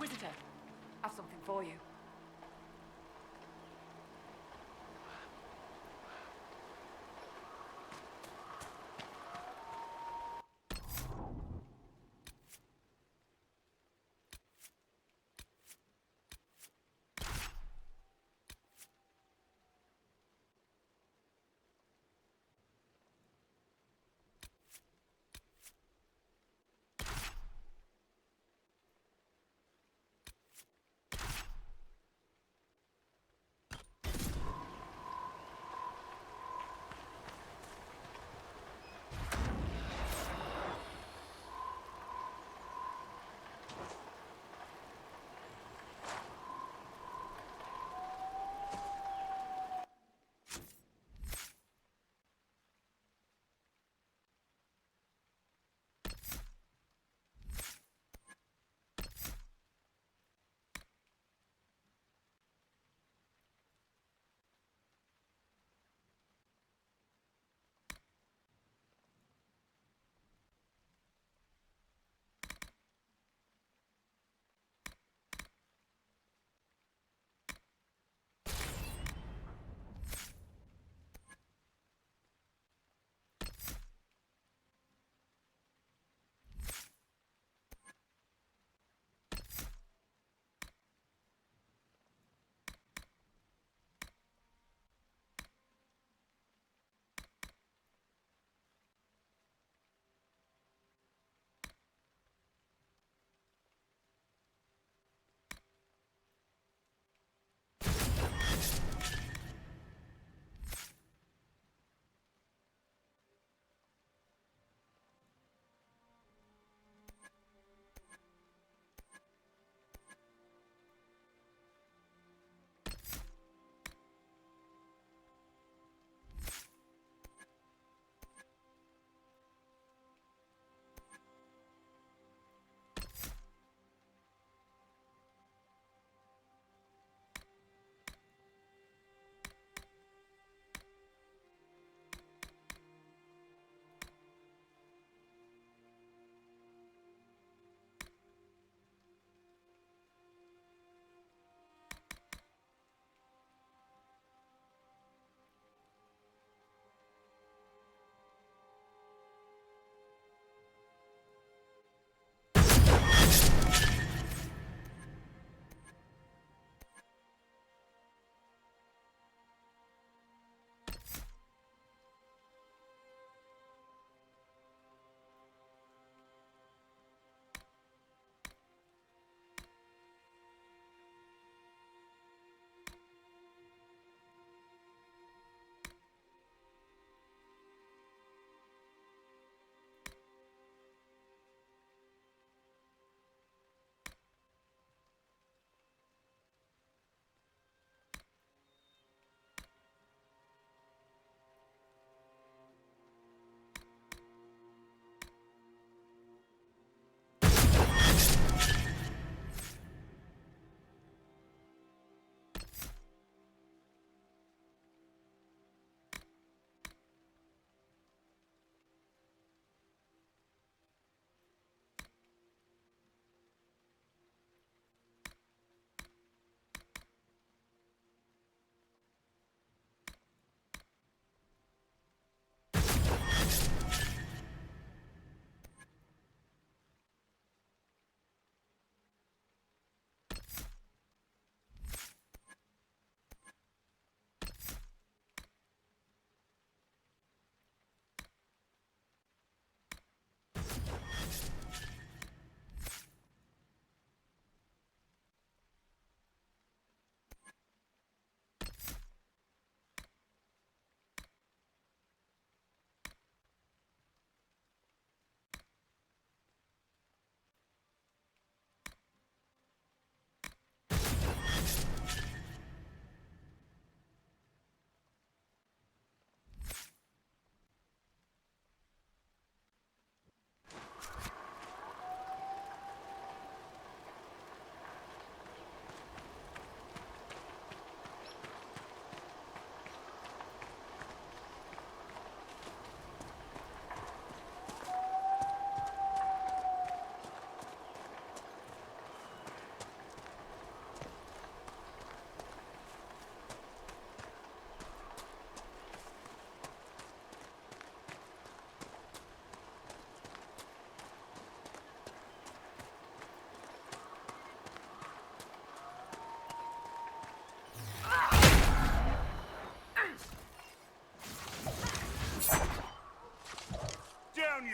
Inquisitor, I've something for you.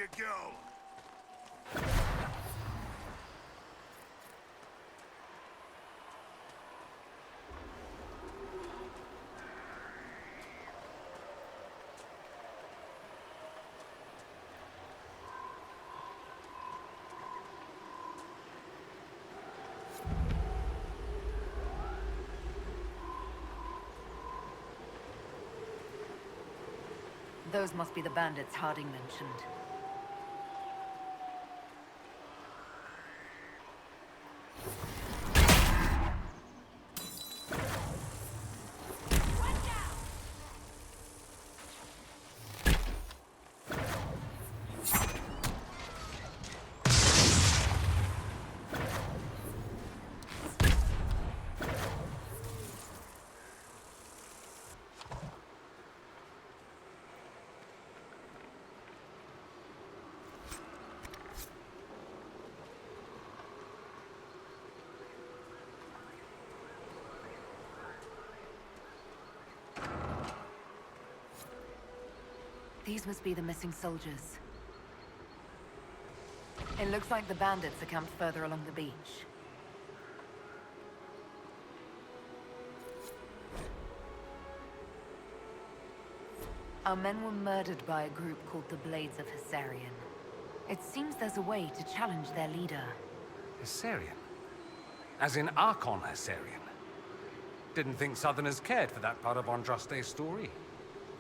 you go! Those must be the bandits Harding mentioned. These must be the missing soldiers. It looks like the bandits are camped further along the beach. Our men were murdered by a group called the Blades of Hessarian. It seems there's a way to challenge their leader. Hessarian? As in Archon Hessarian? Didn't think Southerners cared for that part of Andraste's story.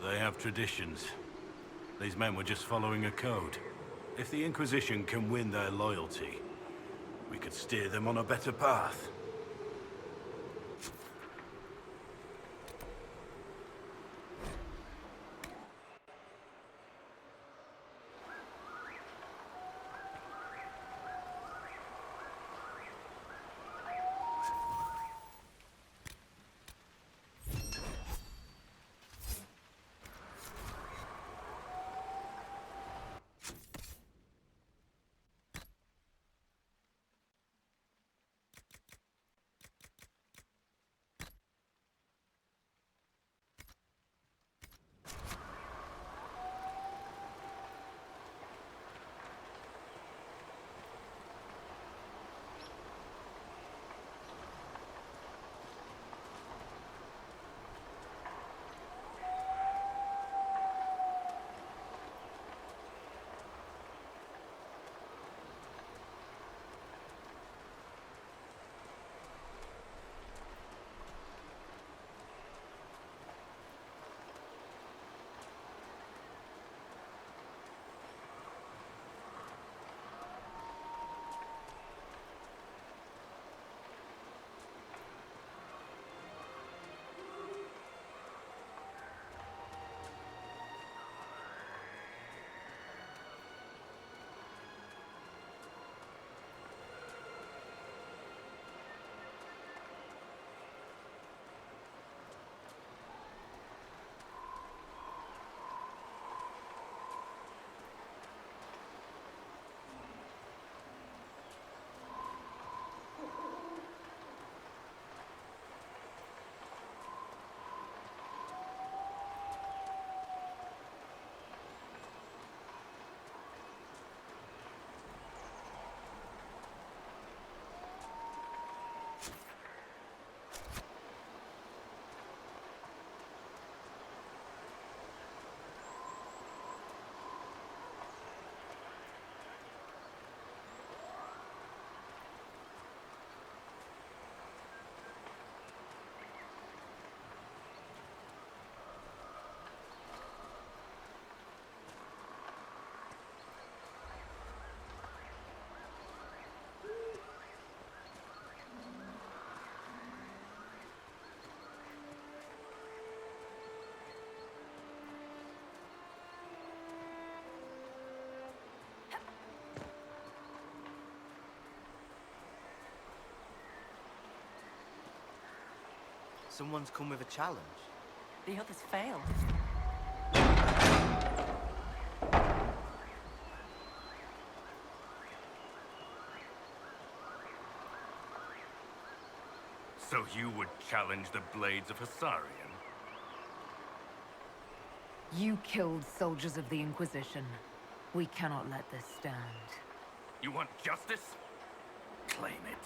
They have traditions. These men were just following a code. If the Inquisition can win their loyalty, we could steer them on a better path. Someone's come with a challenge. The others failed. So you would challenge the Blades of Hessarian? You killed soldiers of the Inquisition. We cannot let this stand. You want justice? Claim it.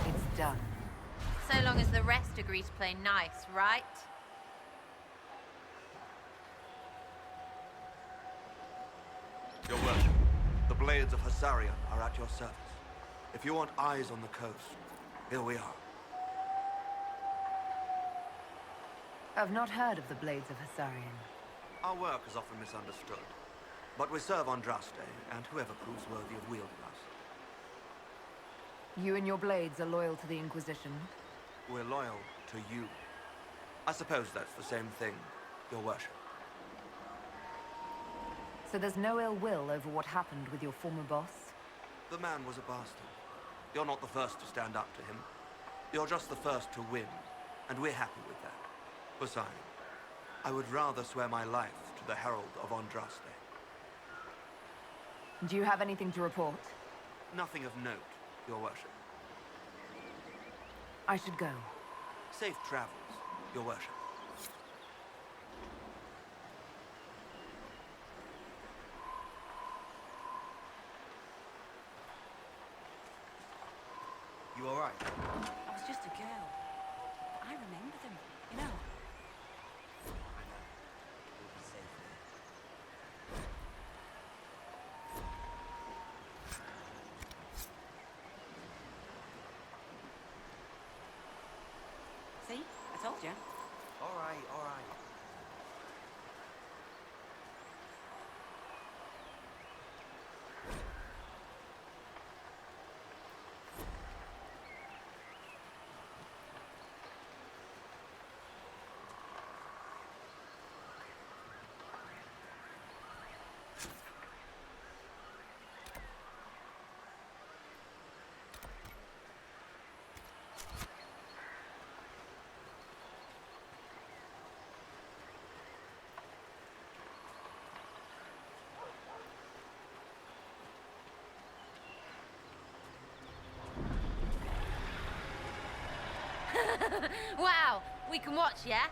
It's done. So long as the rest agree to play nice, right? Your worship, the Blades of Hasarion are at your service. If you want eyes on the coast, here we are. I've not heard of the Blades of Hasarion. Our work is often misunderstood, but we serve Andraste and whoever proves worthy of wielding us. You and your blades are loyal to the Inquisition? We're loyal to you. I suppose that's the same thing, your worship. So there's no ill will over what happened with your former boss? The man was a bastard. You're not the first to stand up to him. You're just the first to win, and we're happy with that. Besides, I would rather swear my life to the Herald of Andraste. Do you have anything to report? Nothing of note, your worship. I should go. Safe travels, your worship. You alright? I was just a girl. I remember them, you know. I know. We'll be safe there. See? I told you. Alright, alright. Wow, we can watch, yeah?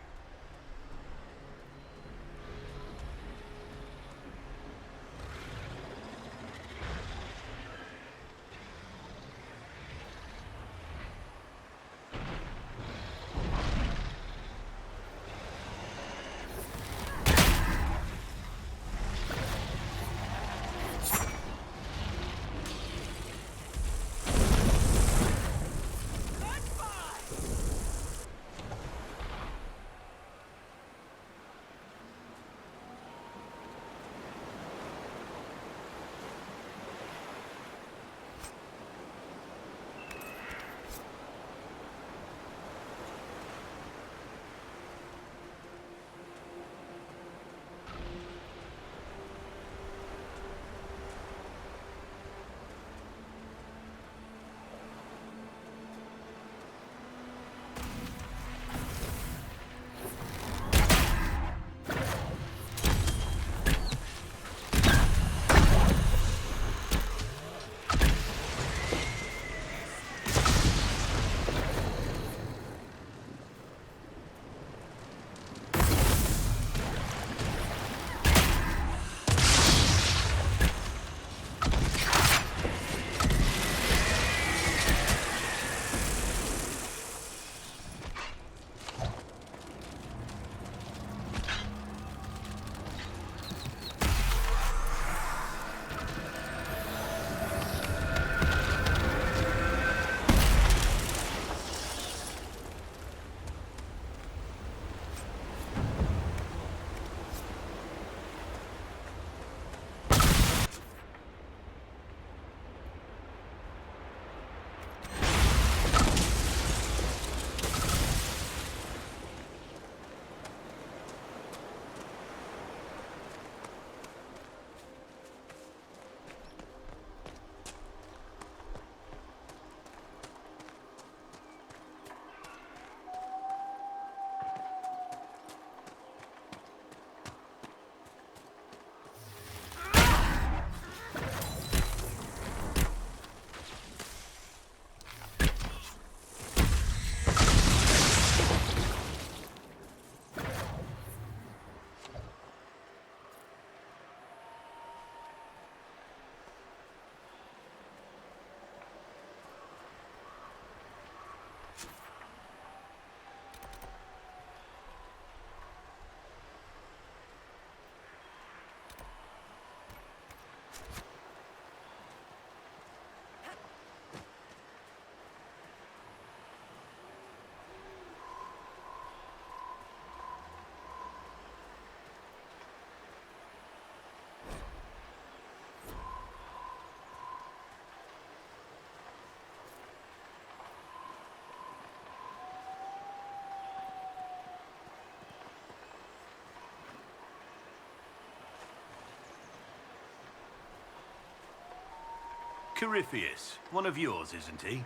Corypheus, one of yours, isn't he?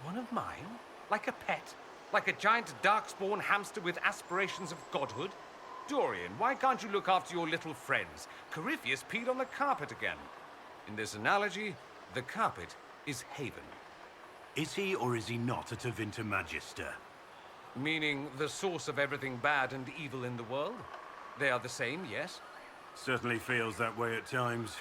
One of mine? Like a pet? Like a giant darkspawn hamster with aspirations of godhood? Dorian, why can't you look after your little friends? Corypheus peed on the carpet again. In this analogy, the carpet is Haven. Is he or is he not a Tevinter Magister? Meaning the source of everything bad and evil in the world? They are the same, yes? Certainly feels that way at times.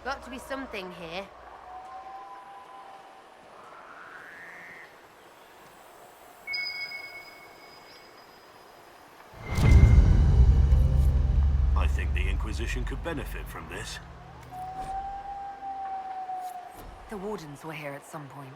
Got to be something here. I think the Inquisition could benefit from this. The Wardens were here at some point.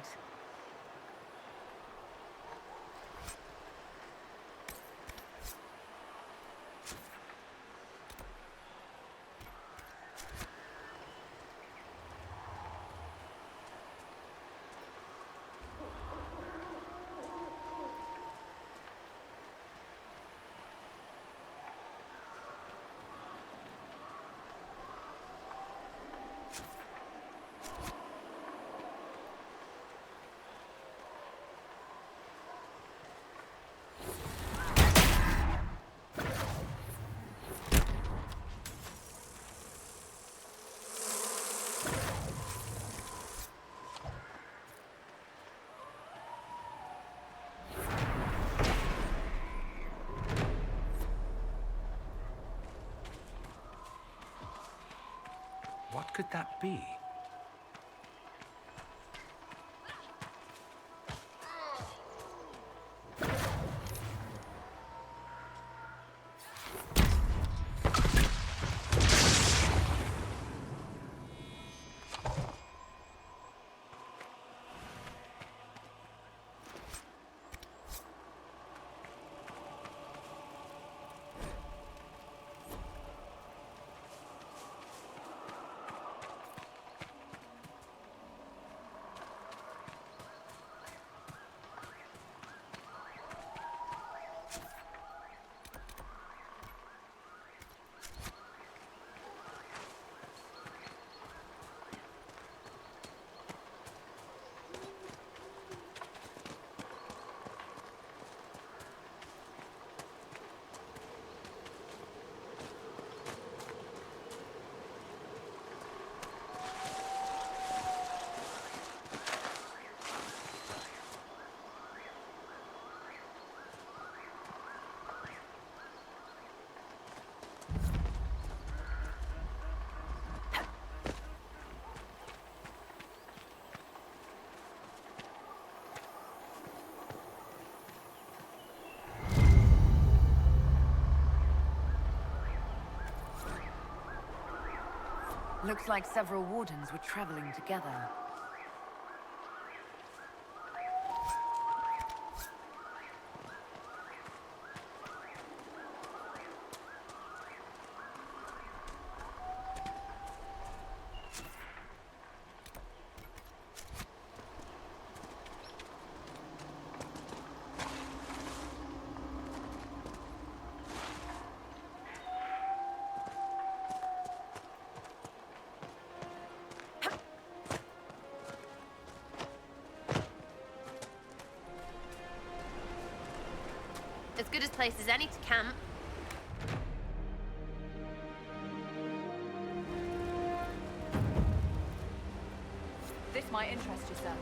What could that be? Looks like several Wardens were traveling together. As good a place as any to camp. might interest you, sir.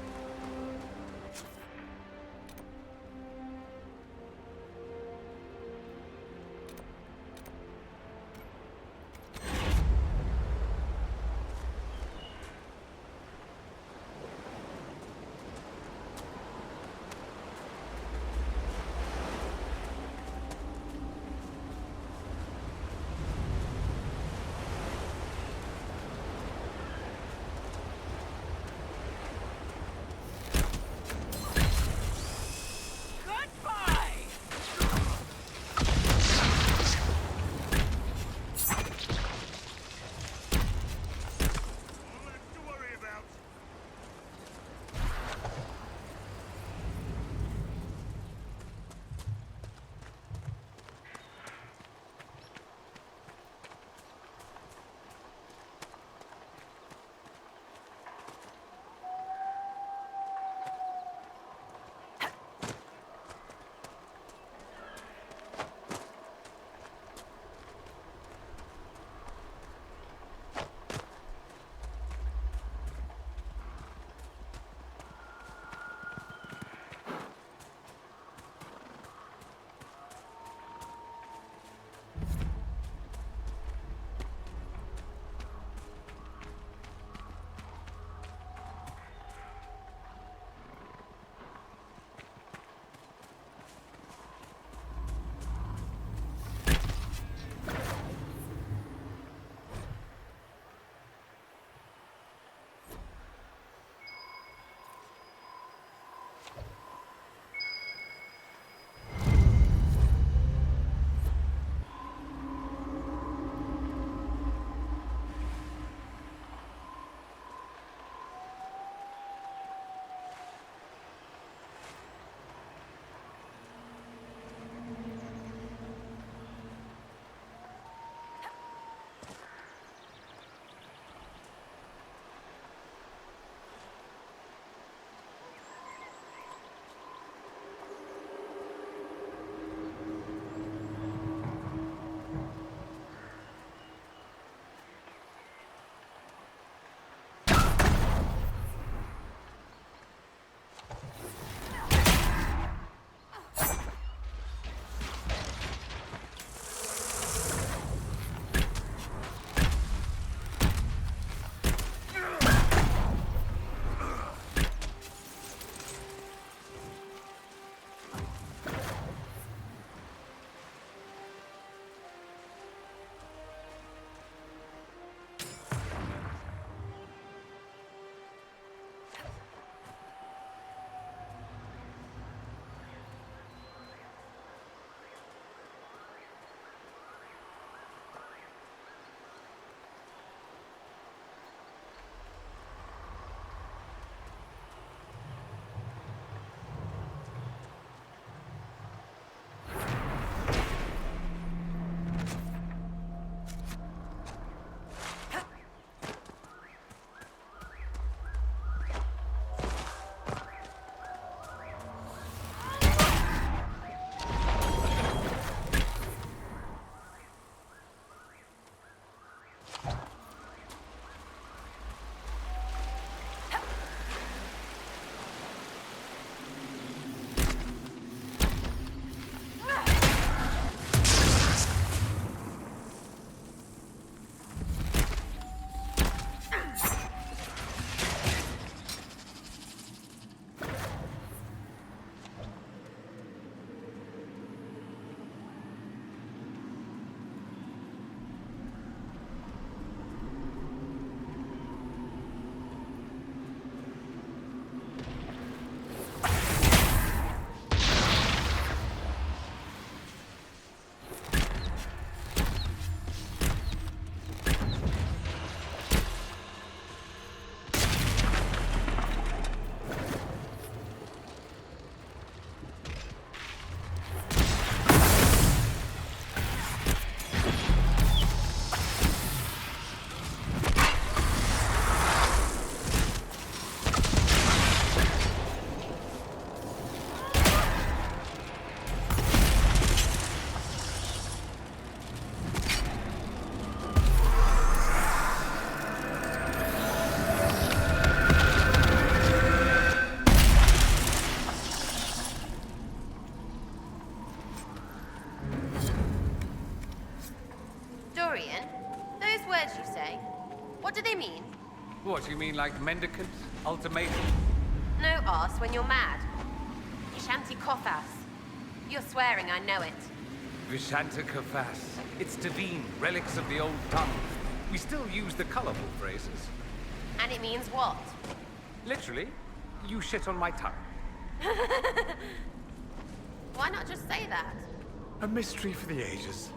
Dorian, those words you say, what do they mean? What, you mean like mendicant? Ultimatum? No arse when you're mad. Vishanti Kothas. You're swearing, I know it. Vishanta Kafas. It's divine, relics of the old tongue. We still use the colorful phrases. And it means what? Literally, you shit on my tongue. Why not just say that? A mystery for the ages.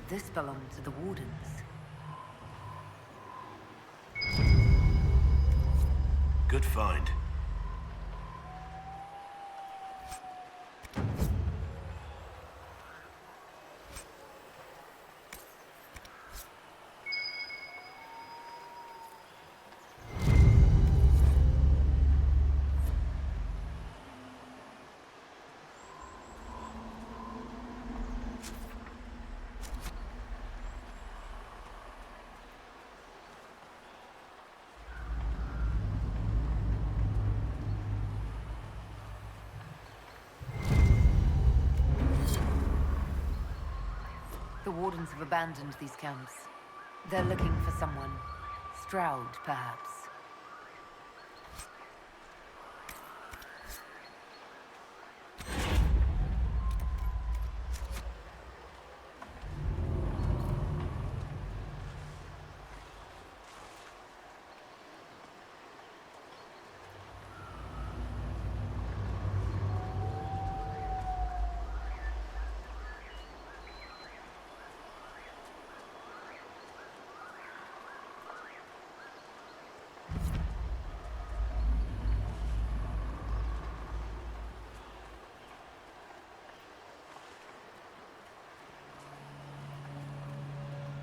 This belonged to the Wardens. Good find. The Wardens have abandoned these camps. They're looking for someone. Stroud, perhaps.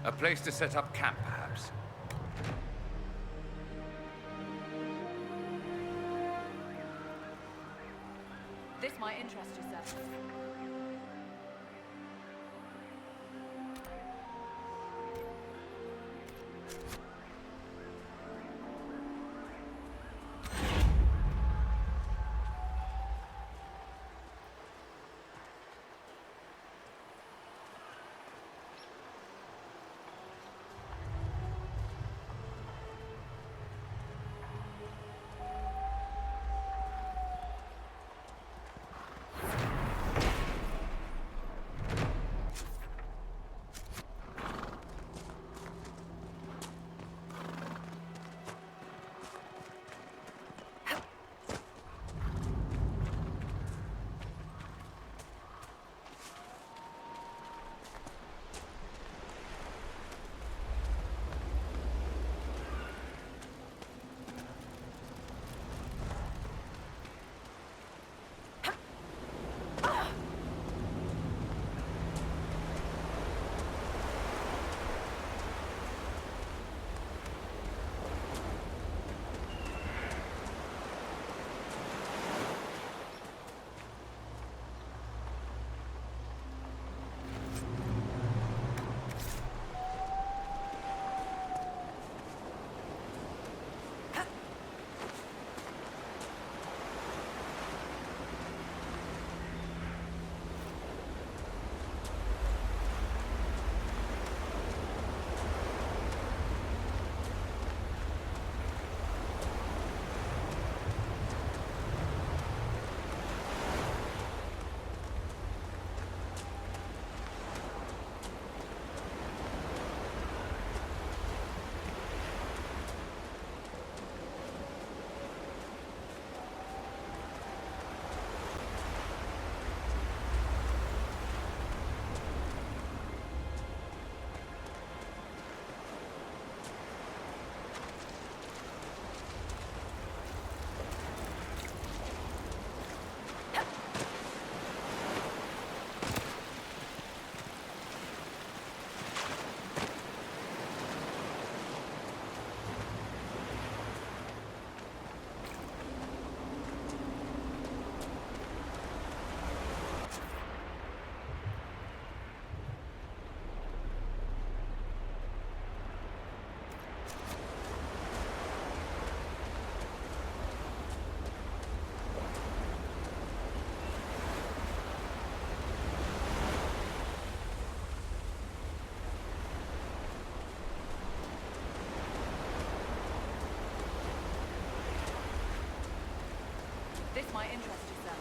A place to set up camp, perhaps. This might interest you, sir. This might interest you, sir.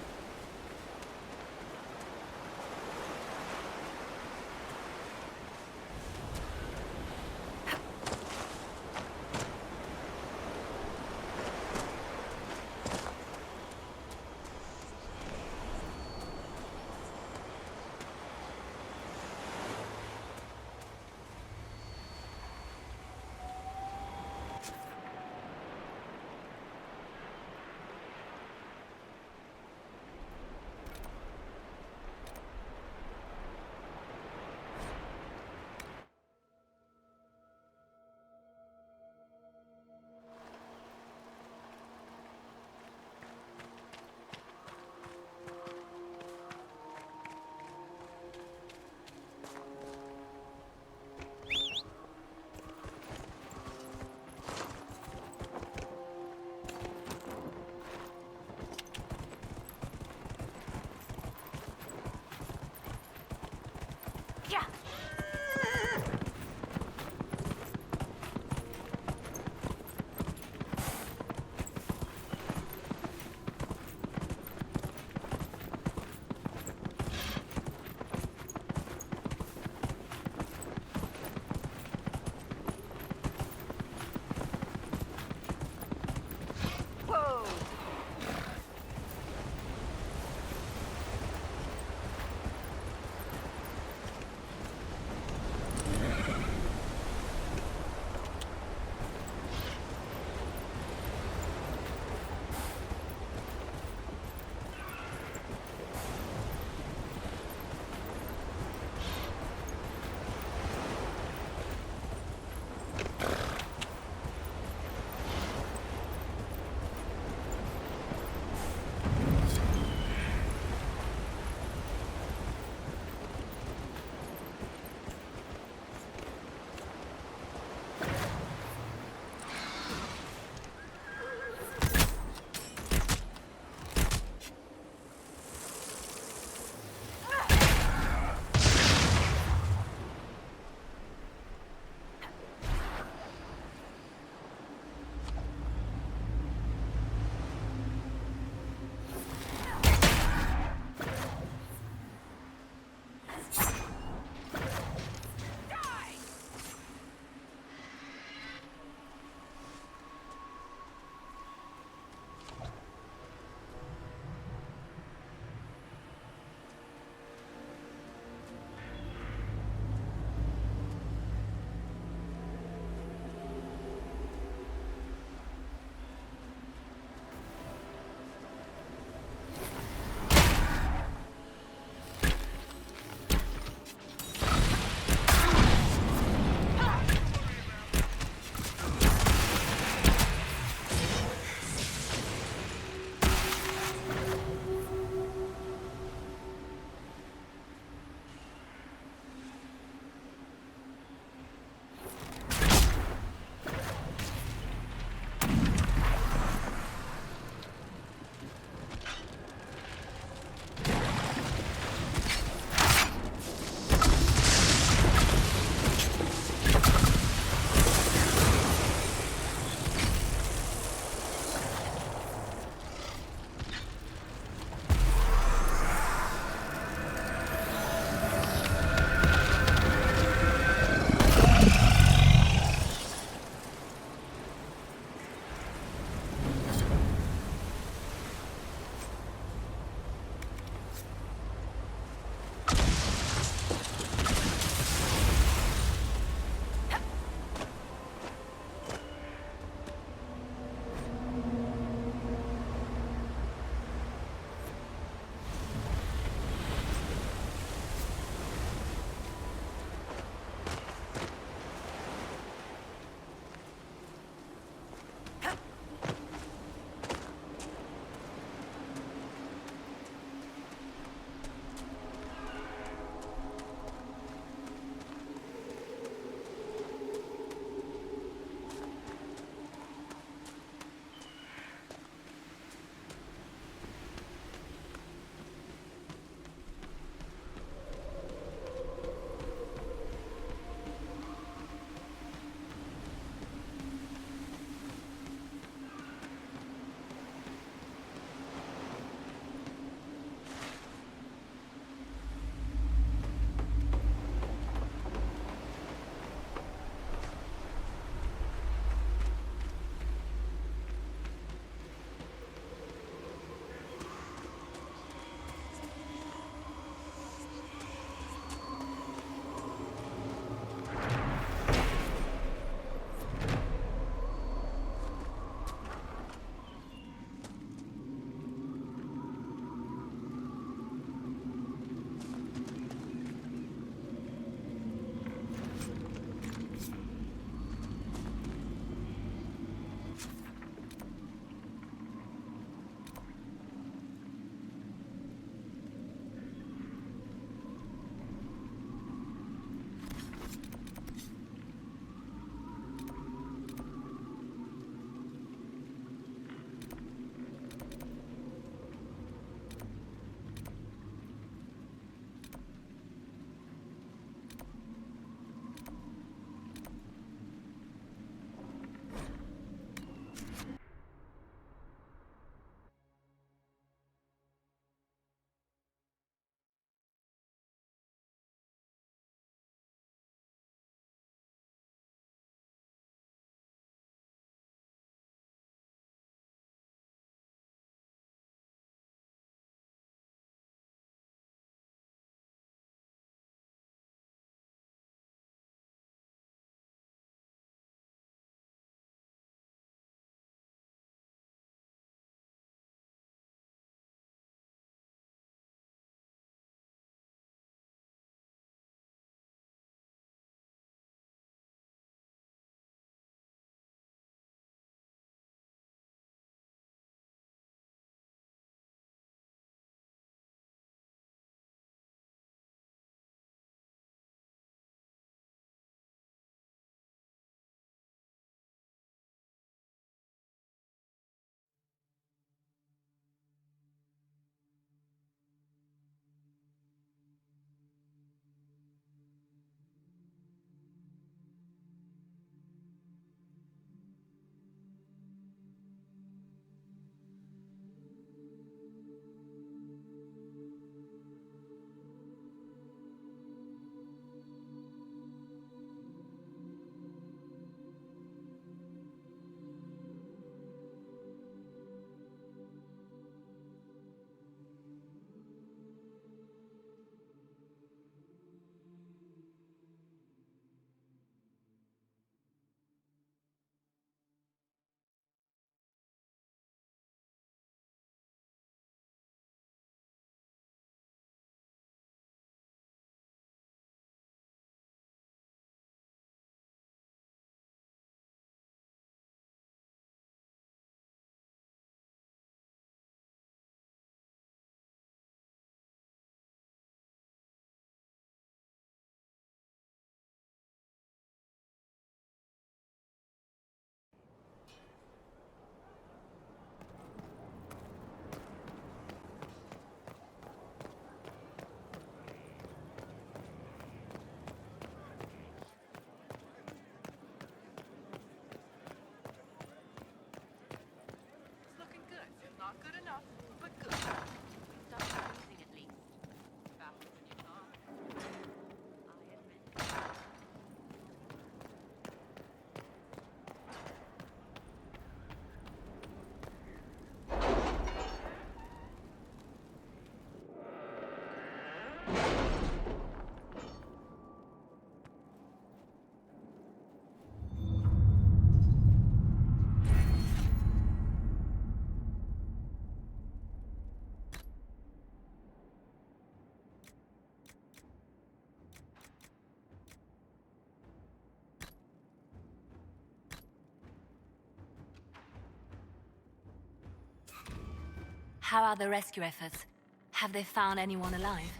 How are the rescue efforts? Have they found anyone alive?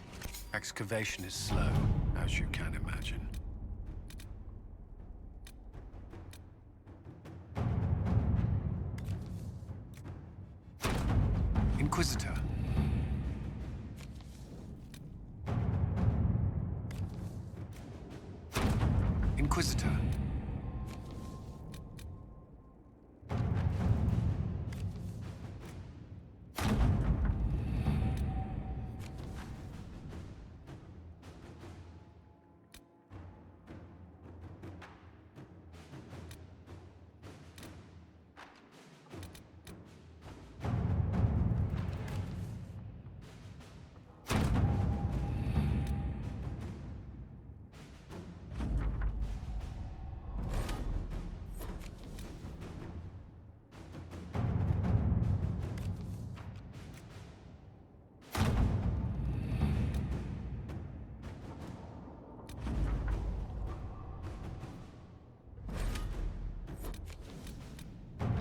Excavation is slow, as you can imagine. Inquisitor. Inquisitor.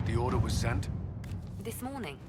The order was sent? This morning.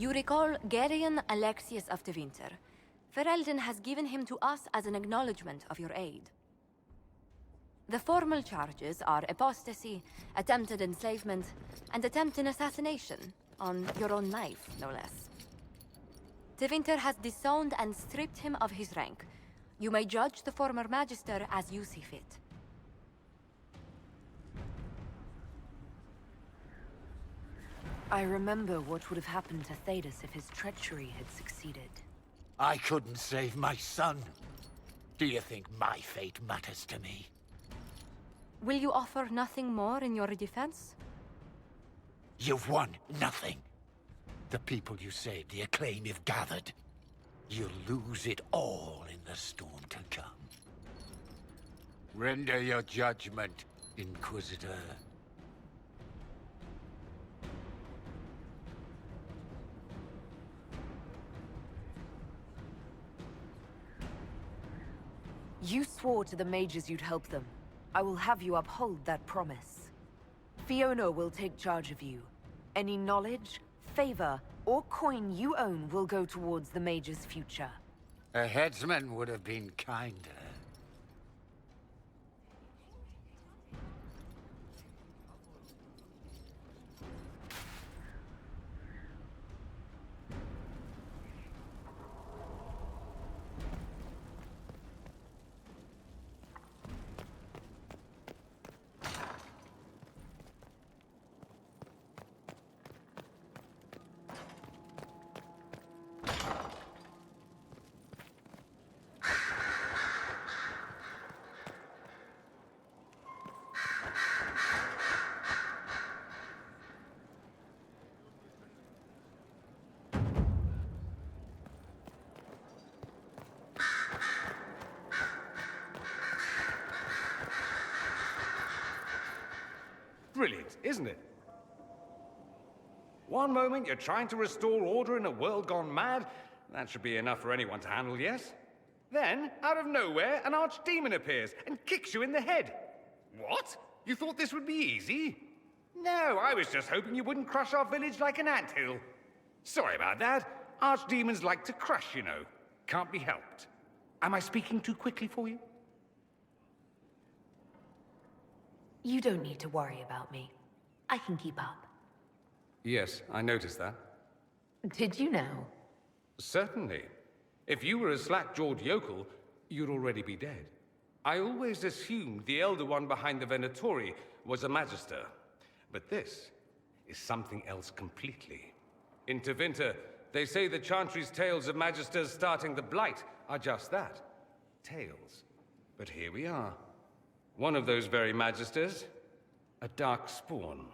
You recall Gerion Alexius of the Winter. Ferelden has given him to us as an acknowledgement of your aid. The formal charges are apostasy, attempted enslavement, and attempted assassination, on your own life, no less. De Winter has disowned and stripped him of his rank. You may judge the former Magister as you see fit. I remember what would have happened to Thedas if his treachery had succeeded. I couldn't save my son. Do you think my fate matters to me? Will you offer nothing more in your defense? You've won nothing. The people you saved, the acclaim you've gathered. You'll lose it all in the storm to come. Render your judgment, Inquisitor. You swore to the mages you'd help them. I will have you uphold that promise. Fiona will take charge of you. Any knowledge, favor, or coin you own will go towards the mage's future. A headsman would have been kinder. Brilliant, isn't it? One moment you're trying to restore order in a world gone mad. That should be enough for anyone to handle, yes? Then, out of nowhere, an archdemon appears and kicks you in the head. What? You thought this would be easy? No, I was just hoping you wouldn't crush our village like an anthill. Sorry about that. Archdemons like to crush, you know. Can't be helped. Am I speaking too quickly for you? You don't need to worry about me. I can keep up. Yes, I noticed that. Did you know? Certainly. If you were a slack-jawed yokel, you'd already be dead. I always assumed the Elder One behind the Venatori was a Magister. But this is something else completely. In Tevinter, they say the Chantry's tales of Magisters starting the Blight are just that. Tales. But here we are. One of those very Magisters, a dark spawn.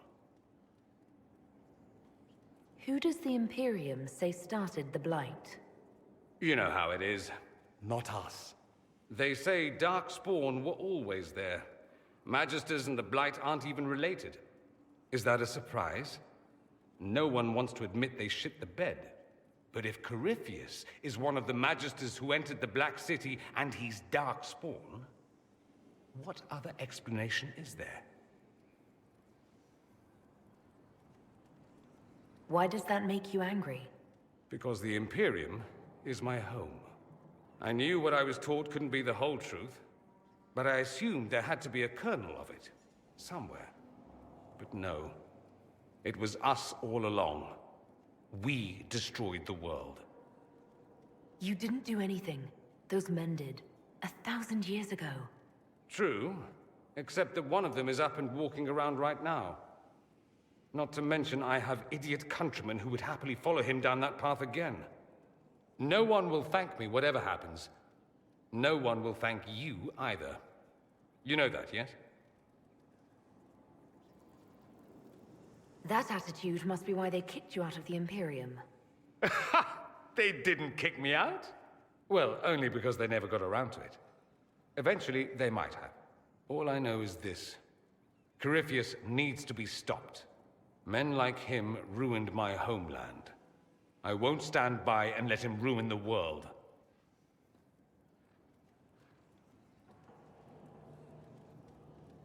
Who does the Imperium say started the Blight? You know how it is. Not us. They say Darkspawn were always there. Magisters and the Blight aren't even related. Is that a surprise? No one wants to admit they shit the bed. But if Corypheus is one of the Magisters who entered the Black City and he's Darkspawn, what other explanation is there? Why does that make you angry? Because the Imperium is my home. I knew what I was taught couldn't be the whole truth, but I assumed there had to be a kernel of it, somewhere. But no, it was us all along. We destroyed the world. You didn't do anything. Those men did. 1,000 years ago. True, except that one of them is up and walking around right now. Not to mention I have idiot countrymen who would happily follow him down that path again. No one will thank me, whatever happens. No one will thank you either. You know that, yes? That attitude must be why they kicked you out of the Imperium. They didn't kick me out? Well, only because they never got around to it. Eventually, they might have. All I know is this. Corypheus needs to be stopped. Men like him ruined my homeland. I won't stand by and let him ruin the world.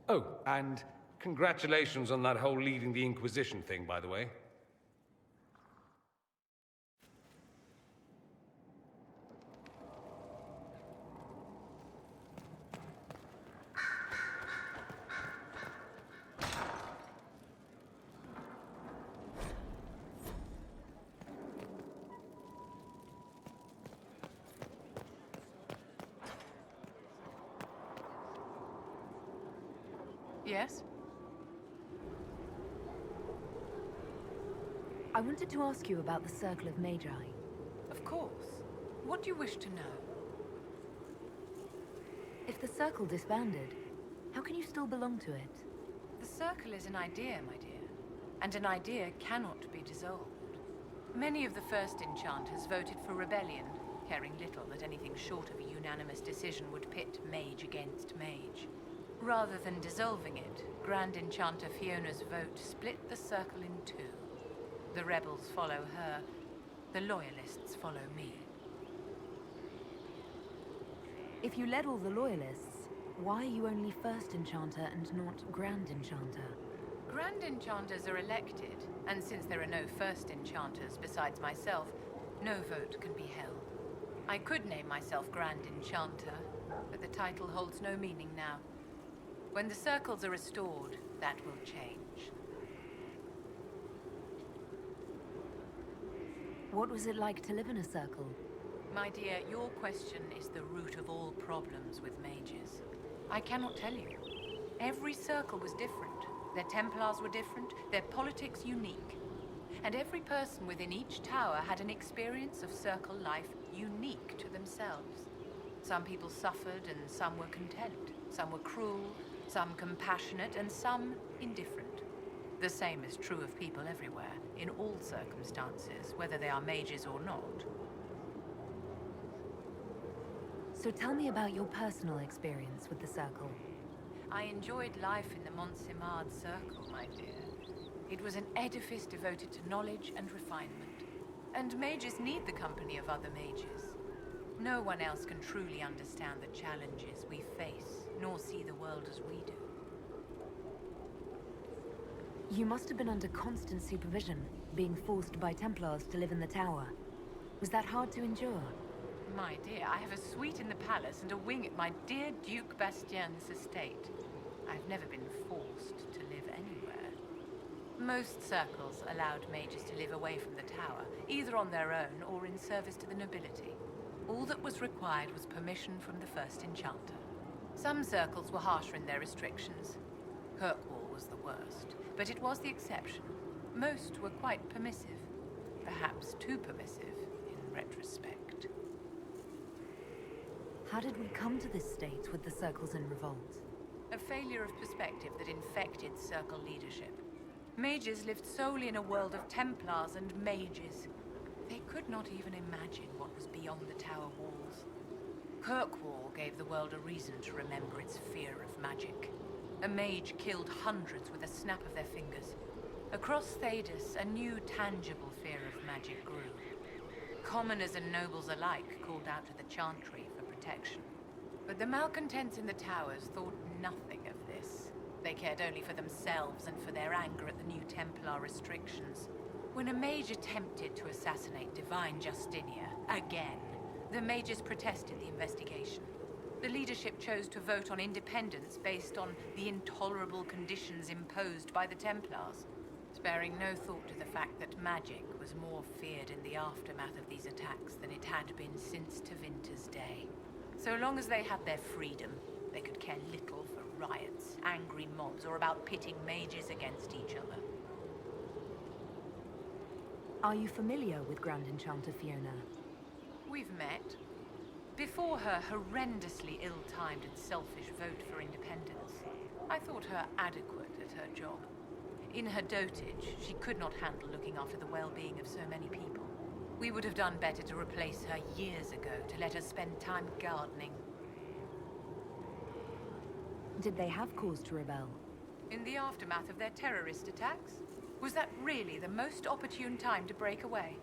Oh, and congratulations on that whole leading the Inquisition thing, by the way. Yes? I wanted to ask you about the Circle of Magi. Of course. What do you wish to know? If the Circle disbanded, how can you still belong to it? The Circle is an idea, my dear. And an idea cannot be dissolved. Many of the first enchanters voted for rebellion, caring little that anything short of a unanimous decision would pit mage against mage. Rather than dissolving it, Grand Enchanter Fiona's vote split the Circle in two. The rebels follow her, the loyalists follow me. If you led all the loyalists, why are you only First Enchanter and not Grand Enchanter? Grand Enchanters are elected, and since there are no First Enchanters besides myself, no vote can be held. I could name myself Grand Enchanter, but the title holds no meaning now. When the circles are restored, that will change. What was it like to live in a circle? My dear, your question is the root of all problems with mages. I cannot tell you. Every circle was different. Their Templars were different, their politics unique. And every person within each tower had an experience of circle life unique to themselves. Some people suffered and some were content. Some were cruel, some compassionate, and some indifferent. The same is true of people everywhere, in all circumstances, whether they are mages or not. So tell me about your personal experience with the Circle. I enjoyed life in the Montsimard Circle, my dear. It was an edifice devoted to knowledge and refinement. And mages need the company of other mages. No one else can truly understand the challenges we face, nor see the world as we do. You must have been under constant supervision, being forced by Templars to live in the tower. Was that hard to endure? My dear, I have a suite in the palace and a wing at my dear Duke Bastien's estate. I've never been forced to live anywhere. Most circles allowed mages to live away from the tower, either on their own or in service to the nobility. All that was required was permission from the first enchanter. Some circles were harsher in their restrictions. Kirkwall was the worst, but it was the exception. Most were quite permissive. Perhaps too permissive, in retrospect. How did we come to this state with the circles in revolt? A failure of perspective that infected Circle leadership. Mages lived solely in a world of Templars and mages. They could not even imagine what was beyond the tower walls. Kirkwall gave the world a reason to remember its fear of magic. A mage killed hundreds with a snap of their fingers. Across Thedas, a new tangible fear of magic grew. Commoners and nobles alike called out to the Chantry for protection. But the malcontents in the towers thought nothing of this. They cared only for themselves and for their anger at the new Templar restrictions. When a mage attempted to assassinate Divine Justinia, again, the mages protested the investigation. The leadership chose to vote on independence based on the intolerable conditions imposed by the Templars, sparing no thought to the fact that magic was more feared in the aftermath of these attacks than it had been since Tevinter's day. So long as they had their freedom, they could care little for riots, angry mobs, or about pitting mages against each other. Are you familiar with Grand Enchanter Fiona? We've met. Before her horrendously ill-timed and selfish vote for independence, I thought her adequate at her job. In her dotage, she could not handle looking after the well-being of so many people. We would have done better to replace her years ago, to let her spend time gardening. Did they have cause to rebel? In the aftermath of their terrorist attacks? Was that really the most opportune time to break away?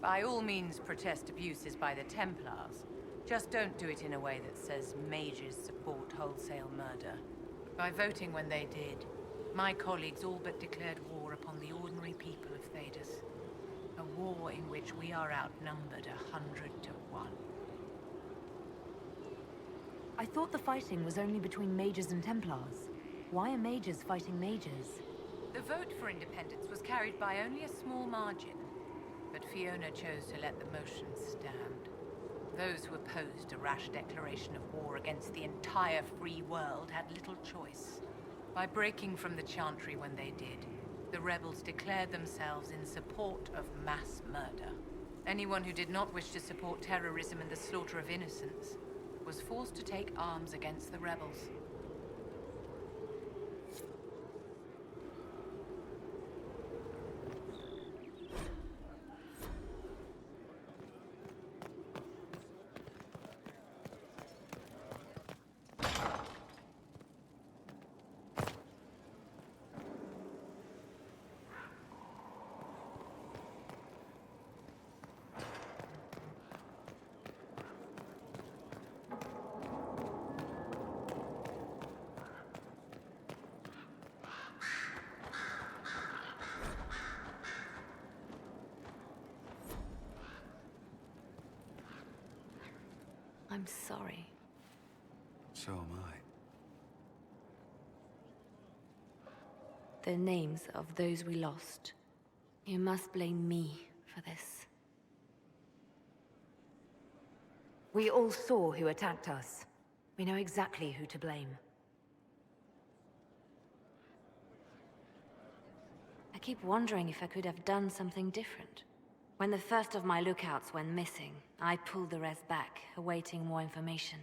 By all means, protest abuses by the Templars. Just don't do it in a way that says mages support wholesale murder. By voting when they did, my colleagues all but declared war upon the ordinary people of Thedas. A war in which we are outnumbered 100 to 1. I thought the fighting was only between mages and Templars. Why are mages fighting mages? The vote for independence was carried by only a small margin, but Fiona chose to let the motion stand. Those who opposed a rash declaration of war against the entire free world had little choice. By breaking from the Chantry when they did, the rebels declared themselves in support of mass murder. Anyone who did not wish to support terrorism and the slaughter of innocents was forced to take arms against the rebels. I'm sorry. So am I. The names of those we lost. You must blame me for this. We all saw who attacked us. We know exactly who to blame. I keep wondering if I could have done something different. When the first of my lookouts went missing, I pulled the rest back, awaiting more information.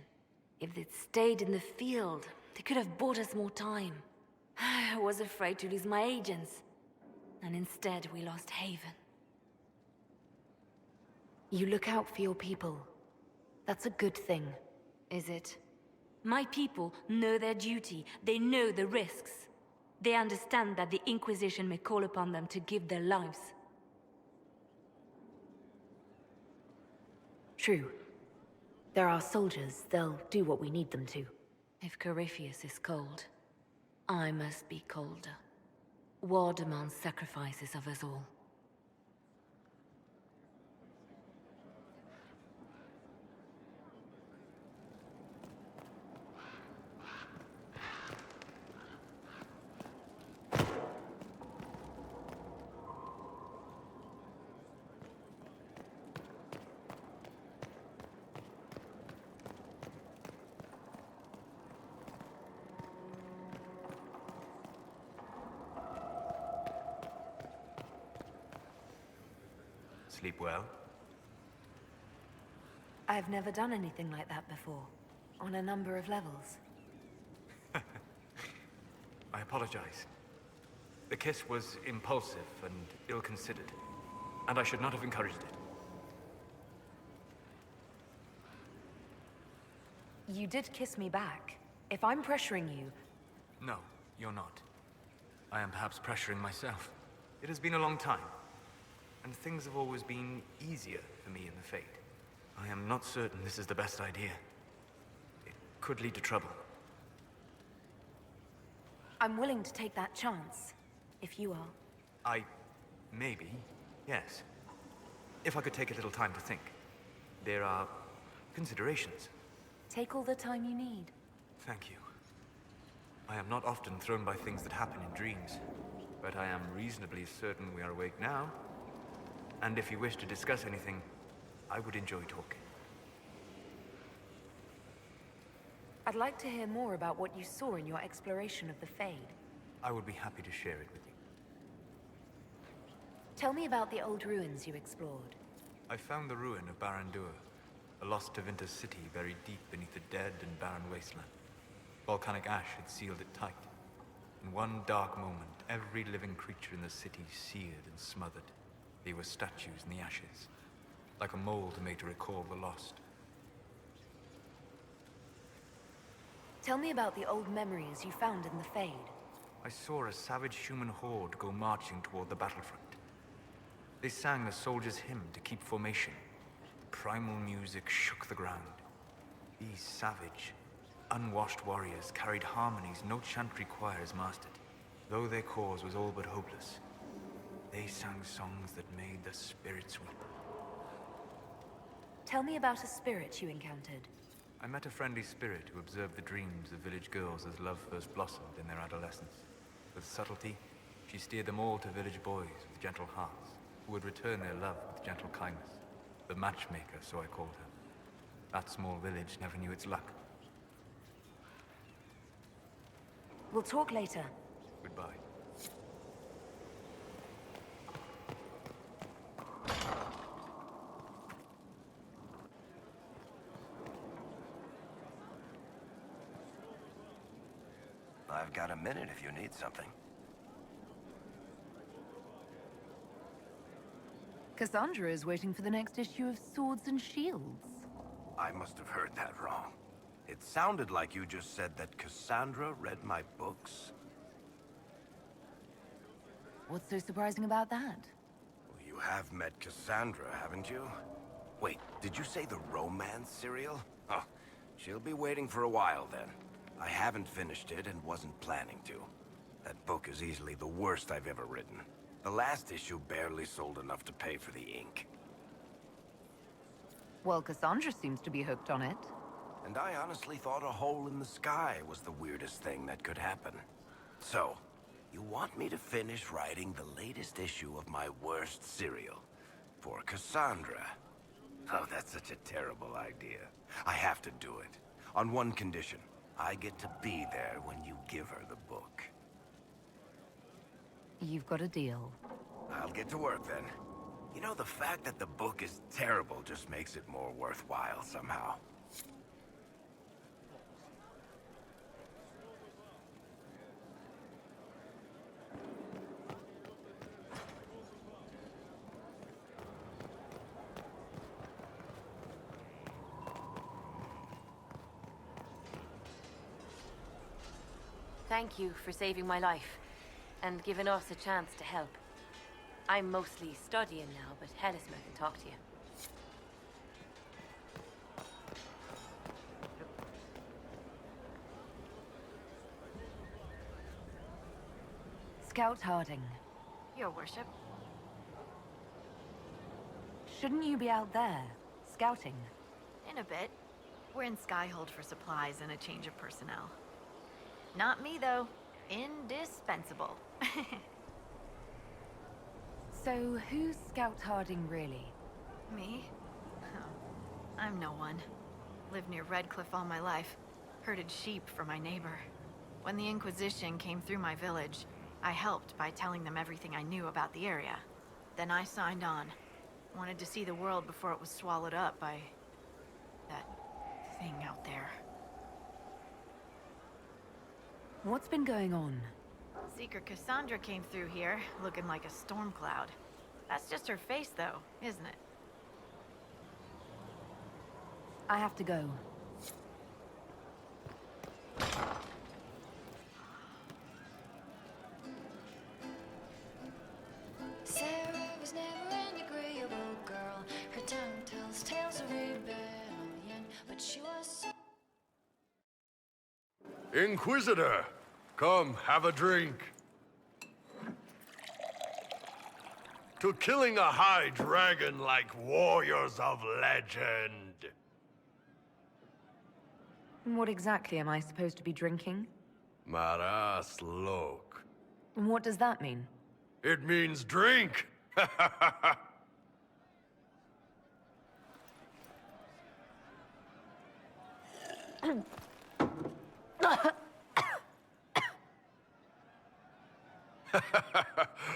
If they'd stayed in the field, they could have bought us more time. I was afraid to lose my agents. And instead, we lost Haven. You look out for your people. That's a good thing. Is it? My people know their duty. They know the risks. They understand that the Inquisition may call upon them to give their lives. True. They're our soldiers. They'll do what we need them to. If Corypheus is cold, I must be colder. War demands sacrifices of us all. Sleep well? I've never done anything like that before, on a number of levels. I apologize. The kiss was impulsive and ill-considered, and I should not have encouraged it. You did kiss me back. If I'm pressuring you... No, you're not. I am perhaps pressuring myself. It has been a long time, and things have always been easier for me in the Fade. I am not certain this is the best idea. It could lead to trouble. I'm willing to take that chance, if you are. Maybe, yes. If I could take a little time to think. There are considerations. Take all the time you need. Thank you. I am not often thrown by things that happen in dreams, but I am reasonably certain we are awake now. And if you wish to discuss anything, I would enjoy talking. I'd like to hear more about what you saw in your exploration of the Fade. I would be happy to share it with you. Tell me about the old ruins you explored. I found the ruin of Barandur, a lost Tevinter city buried deep beneath a dead and barren wasteland. Volcanic ash had sealed it tight. In one dark moment, every living creature in the city seared and smothered. They were statues in the ashes, like a mold made to recall the lost. Tell me about the old memories you found in the Fade. I saw a savage human horde go marching toward the battlefront. They sang a soldier's hymn to keep formation. Primal music shook the ground. These savage, unwashed warriors carried harmonies no chantry choirs mastered. Though their cause was all but hopeless, they sang songs that made the spirits weep. Tell me about a spirit you encountered. I met a friendly spirit who observed the dreams of village girls as love first blossomed in their adolescence. With subtlety, she steered them all to village boys with gentle hearts, who would return their love with gentle kindness. The matchmaker, so I called her. That small village never knew its luck. We'll talk later. Goodbye. I've got a minute if you need something. Cassandra is waiting for the next issue of Swords and Shields. I must have heard that wrong. It sounded like you just said that Cassandra read my books. What's so surprising about that? Well, you have met Cassandra, haven't you? Wait, did you say the romance serial? Oh, she'll be waiting for a while then. I haven't finished it and wasn't planning to. That book is easily the worst I've ever written. The last issue barely sold enough to pay for the ink. Well, Cassandra seems to be hooked on it. And I honestly thought a hole in the sky was the weirdest thing that could happen. So, you want me to finish writing the latest issue of my worst serial for Cassandra? Oh, that's such a terrible idea. I have to do it. On one condition. I get to be there when you give her the book. You've got a deal. I'll get to work then. You know, the fact that the book is terrible just makes it more worthwhile somehow. Thank you for saving my life, and giving us a chance to help. I'm mostly studying now, but Hellisma can talk to you. Scout Harding. Your worship. Shouldn't you be out there, scouting? In a bit. We're in Skyhold for supplies and a change of personnel. Not me, though. Indispensable. So, who's Scout Harding really? Me? Oh, I'm no one. Lived near Redcliffe all my life. Herded sheep for my neighbor. When the Inquisition came through my village, I helped by telling them everything I knew about the area. Then I signed on. Wanted to see the world before it was swallowed up by... that thing out there. What's been going on? Seeker Cassandra came through here, looking like a storm cloud. That's just her face, though, isn't it? I have to go. Sarah was never an agreeable girl. Her tongue tells tales of rebellion, but she was so... Inquisitor, come have a drink. To killing a high dragon like warriors of legend. What exactly am I supposed to be drinking? Maras lok. What does that mean? It means drink!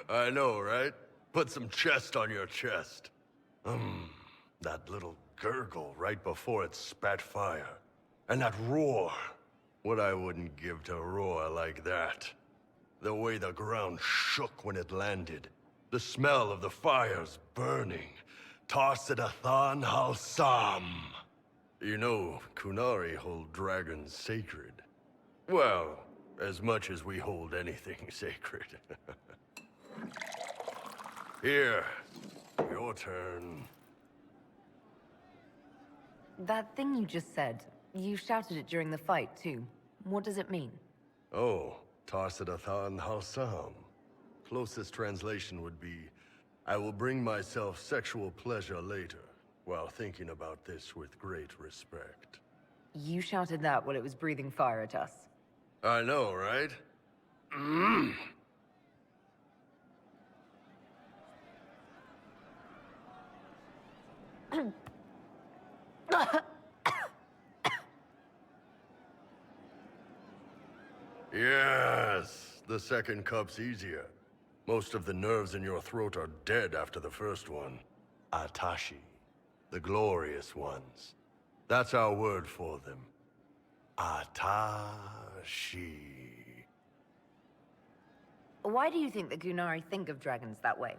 I know, right? Put some chest on your chest. That little gurgle right before it spat fire. And that roar. What I wouldn't give to roar like that. The way the ground shook when it landed. The smell of the fires burning. Tarsidathan Halsam. You know, Kunari hold dragons sacred. Well, as much as we hold anything sacred. Here, your turn. That thing you just said, you shouted it during the fight, too. What does it mean? Oh, Tarsidathan Halsam. Closest translation would be, I will bring myself sexual pleasure later, while thinking about this with great respect. You shouted that while it was breathing fire at us. I know, right? Yes, the second cup's easier. Most of the nerves in your throat are dead after the first one. Atashi, the glorious ones. That's our word for them. Atashi. Why do you think the Gunari think of dragons that way?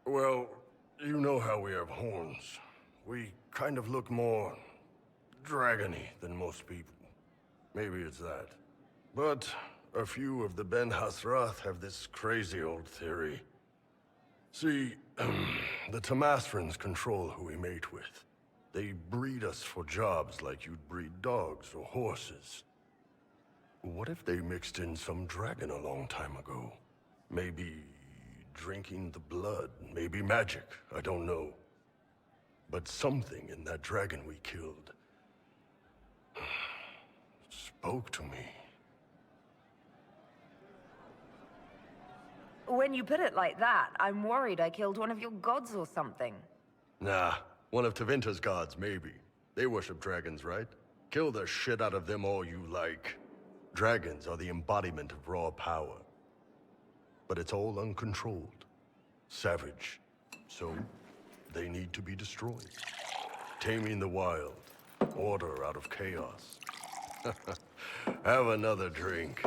Well, you know how we have horns. We kind of look more dragony than most people. Maybe it's that. But a few of the Ben Hasrath have this crazy old theory. See, the Tamasrans control who we mate with. They breed us for jobs like you'd breed dogs or horses. What if they mixed in some dragon a long time ago? Maybe drinking the blood, maybe magic, I don't know. But something in that dragon we killed spoke to me. When you put it like that, I'm worried I killed one of your gods or something. Nah, one of Tevinter's gods, maybe. They worship dragons, right? Kill the shit out of them all you like. Dragons are the embodiment of raw power. But it's all uncontrolled. Savage. So, they need to be destroyed. Taming the wild. Order out of chaos. Have another drink.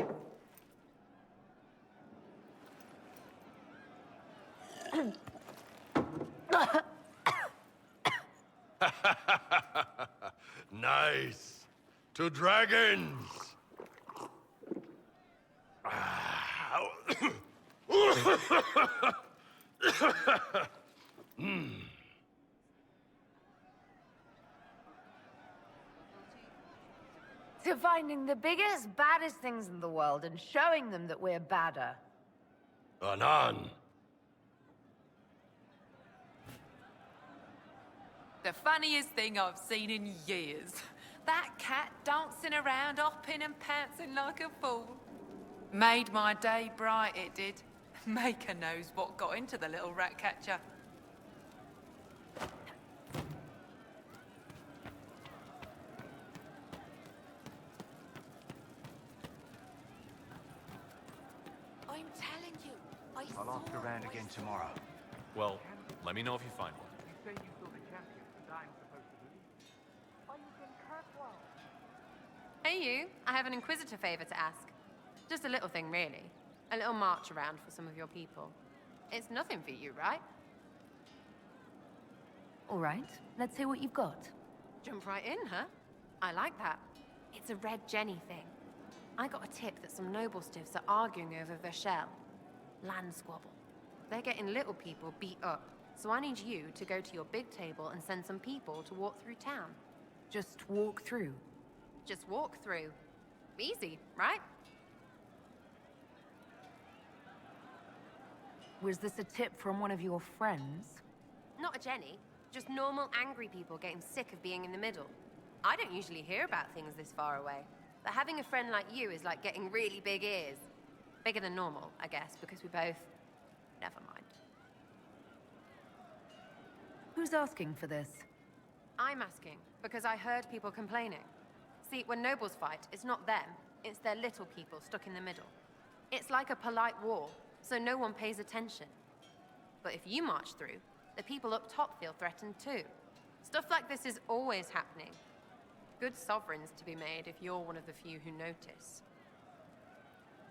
Nice. To dragons! To finding the biggest, baddest things in the world and showing them that we're badder. Anan. The funniest thing I've seen in years. That cat dancing around, hopping and pouncing like a fool. Made my day bright, it did. Maker knows what got into the little rat catcher. I'm telling you, I'll ask around again tomorrow. Well, let me know if you find one. Hey you, I have an Inquisitor favor to ask. Just a little thing, really. A little march around for some of your people. It's nothing for you, right? All right, let's hear what you've got. Jump right in, huh? I like that. It's a Red Jenny thing. I got a tip that some noble stiffs are arguing over Vershel. Land squabble. They're getting little people beat up, so I need you to go to your big table and send some people to walk through town. Just walk through? Just walk through. Easy, right? Was this a tip from one of your friends? Not a Jenny. Just normal angry people getting sick of being in the middle. I don't usually hear about things this far away. But having a friend like you is like getting really big ears. Bigger than normal, I guess, because we both... Never mind. Who's asking for this? I'm asking, because I heard people complaining. See, when nobles fight, it's not them, it's their little people stuck in the middle. It's like a polite war, so no one pays attention. But if you march through, the people up top feel threatened too. Stuff like this is always happening. Good sovereigns to be made if you're one of the few who notice.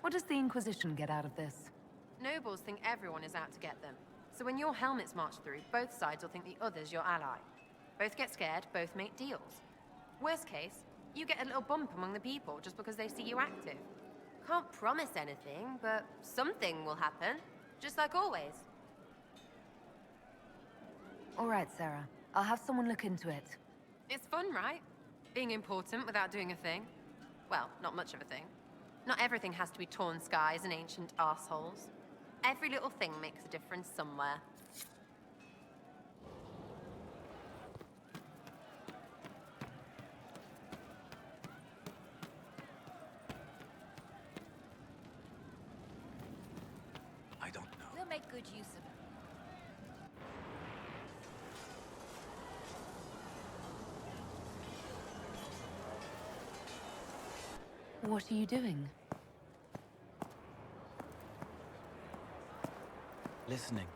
What does the Inquisition get out of this? Nobles think everyone is out to get them. So when your helmets march through, both sides will think the other's your ally. Both get scared, both make deals. Worst case, you get a little bump among the people just because they see you active. Can't promise anything, but something will happen. Just like always. All right, Sarah. I'll have someone look into it. It's fun, right? Being important without doing a thing. Well, not much of a thing. Not everything has to be torn skies and ancient arseholes. Every little thing makes a difference somewhere. I don't know. We'll make good use of it. What are you doing? Listening.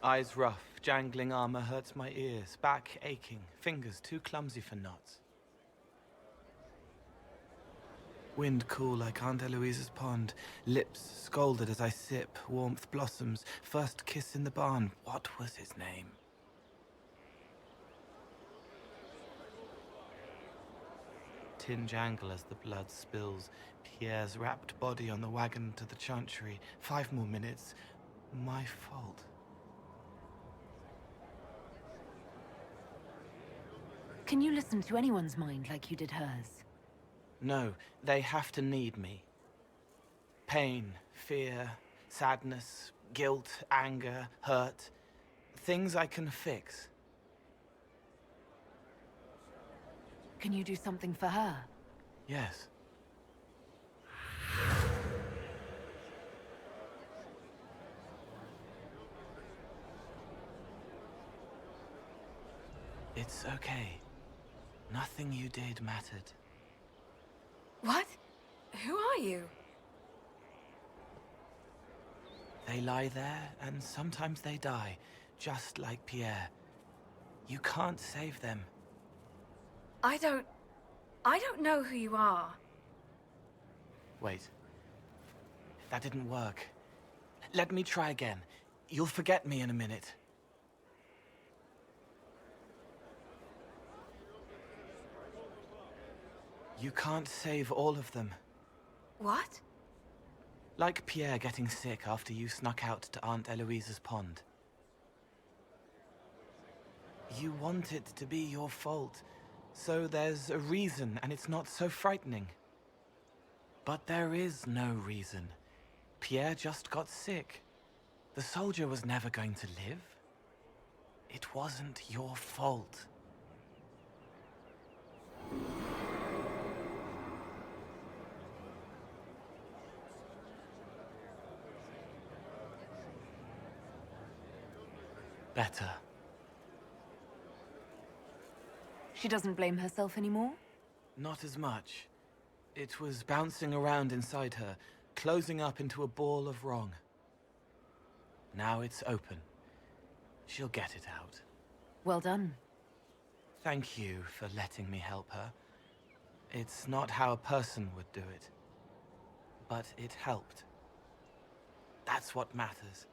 Eyes rough, jangling armor hurts my ears, back aching, fingers too clumsy for knots. Wind cool like Aunt Eloise's pond, lips scalded as I sip, warmth blossoms, first kiss in the barn. What was his name? Tin jangle as the blood spills, Pierre's wrapped body on the wagon to the chantry. 5 more minutes. My fault. Can you listen to anyone's mind like you did hers? No, they have to need me. Pain, fear, sadness, guilt, anger, hurt. Things I can fix. Can you do something for her? Yes. It's okay. Nothing you did mattered. What? Who are you? They lie there, and sometimes they die, just like Pierre. You can't save them. I don't know who you are. Wait. That didn't work. Let me try again. You'll forget me in a minute. You can't save all of them. What? Like Pierre getting sick after you snuck out to Aunt Eloise's pond. You want it to be your fault, so there's a reason and it's not so frightening. But there is no reason. Pierre just got sick. The soldier was never going to live. It wasn't your fault. Better. She doesn't blame herself anymore? Not as much. It was bouncing around inside her, closing up into a ball of wrong. Now it's open. She'll get it out. Well done. Thank you for letting me help her. It's not how a person would do it. But it helped. That's what matters.